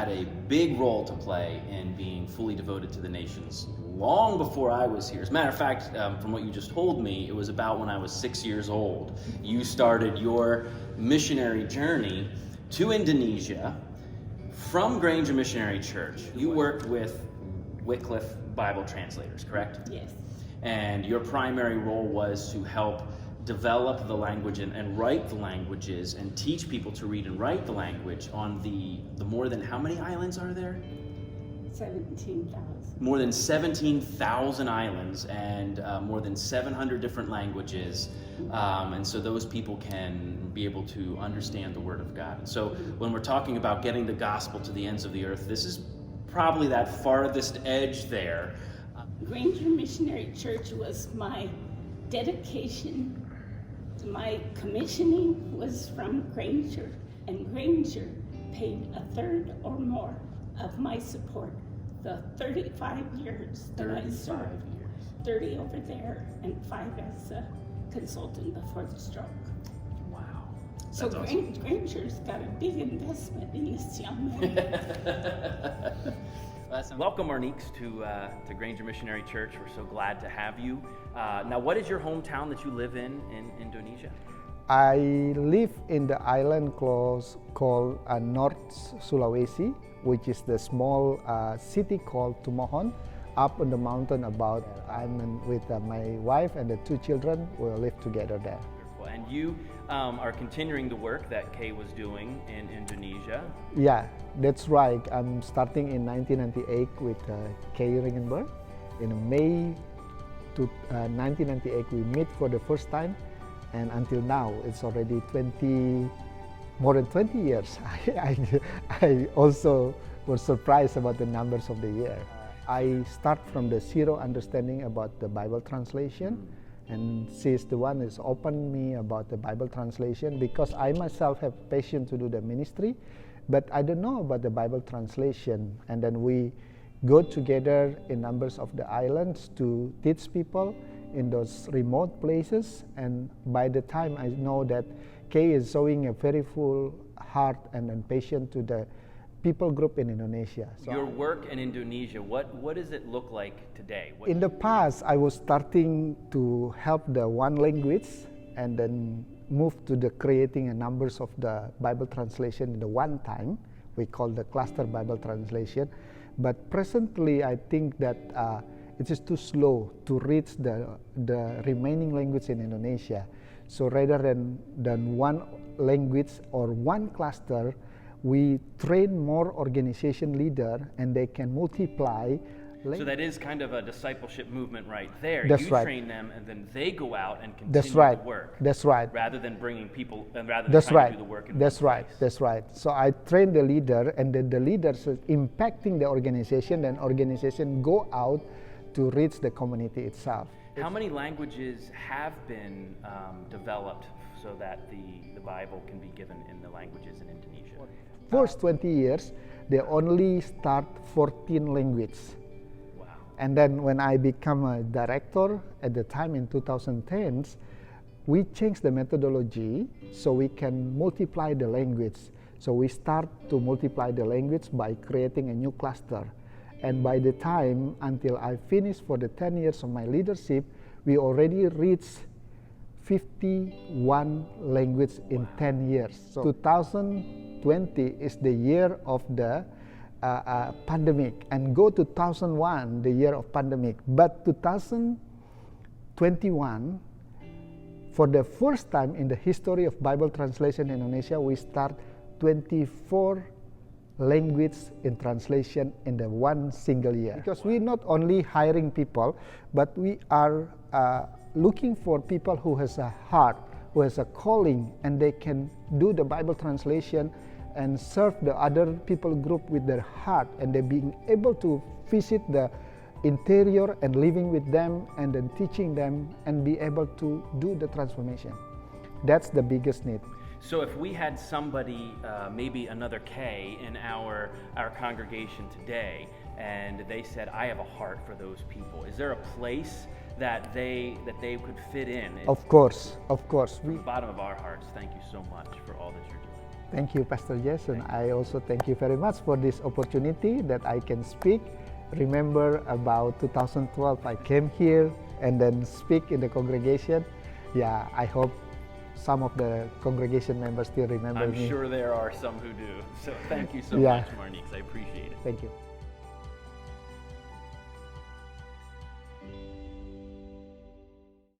had a big role to play in being fully devoted to the nations long before I was here. As a matter of fact, from what you just told me, it was about when I was 6 years old. You started your missionary journey to Indonesia from Granger Missionary Church. You worked with Wycliffe Bible translators, correct? Yes. And your primary role was to help develop the language and write the languages and teach people to read and write the language on the more than, how many islands are there? 17,000. More than 17,000 islands and more than 700 different languages. And so those people can be able to understand the Word of God. And so when we're talking about getting the gospel to the ends of the earth, this is probably that farthest edge there. Granger Missionary Church was my dedication. My commissioning was from Granger, and Granger paid a third or more of my support the 35 years that I served. 30 over there and 5 as a consultant before the stroke. Wow. So That's awesome. Granger's got a big investment in this young man. Welcome, Marnix, to Granger Missionary Church. We're so glad to have you. Now, what is your hometown that you live in Indonesia? I live in the island called North Sulawesi, which is the small city called Tumohon, up on the mountain about. I'm with my wife and the 2 children. We live together there. Wonderful. And you are continuing the work that Kay was doing in Indonesia. Yeah, that's right. I'm starting in 1998 with Kay Ringenberg. In May 1998, we meet for the first time, and until now, it's already more than 20 years. I also was surprised about the numbers of the year. I start from the zero understanding about the Bible translation, and she's the one who's opened me about the Bible translation, because I myself have passion to do the ministry, but I don't know about the Bible translation. And then we go together in numbers of the islands to teach people in those remote places. And by the time I know that Kay is showing a very full heart and passion to the people group in Indonesia. So your work in Indonesia, what does it look like today? In the past, I was starting to help the one language and then move to the creating a numbers of the Bible translation in the one time. We call the cluster Bible translation. But presently, I think that it is too slow to reach the remaining language in Indonesia. So rather than one language or one cluster, we train more organization leader, and they can multiply. So that is kind of a discipleship movement right there. That's you right. train them, and then they go out and continue That's right. the work. That's right. Rather than bringing people, and rather than That's trying right. to do the work in That's one right. place. That's right. So I train the leader, and then the leaders is impacting the organization, and organization go out to reach the community itself. How many languages have been developed so that the Bible can be given in the languages in Indonesia? First 20 years, they only start 14 languages. Wow. And then when I become a director at the time in 2010s, we changed the methodology so we can multiply the language. So we start to multiply the language by creating a new cluster. And by the time until I finish for the 10 years of my leadership, we already reached 51 languages in 10 years. So 2020 is the year of the pandemic, and go to 2001, the year of pandemic. But 2021, for the first time in the history of Bible translation in Indonesia, we start 24 language in translation in the one single year. Because we're not only hiring people, but we are looking for people who has a heart, who has a calling, and they can do the Bible translation and serve the other people group with their heart, and they being able to visit the interior and living with them and then teaching them and be able to do the transformation. That's the biggest need. So if we had somebody, maybe another Kay in our congregation today, and they said, I have a heart for those people, is there a place that they could fit in? Of course. From the bottom of our hearts, thank you so much for all that you're doing. Thank you, Pastor Jason. I also thank you very much for this opportunity that I can speak. Remember about 2012, I came here and then speak in the congregation. Yeah, I hope some of the congregation members still remember me. I'm sure there are some who do. So thank you so Yeah. much, Marnix. I appreciate it. Thank you.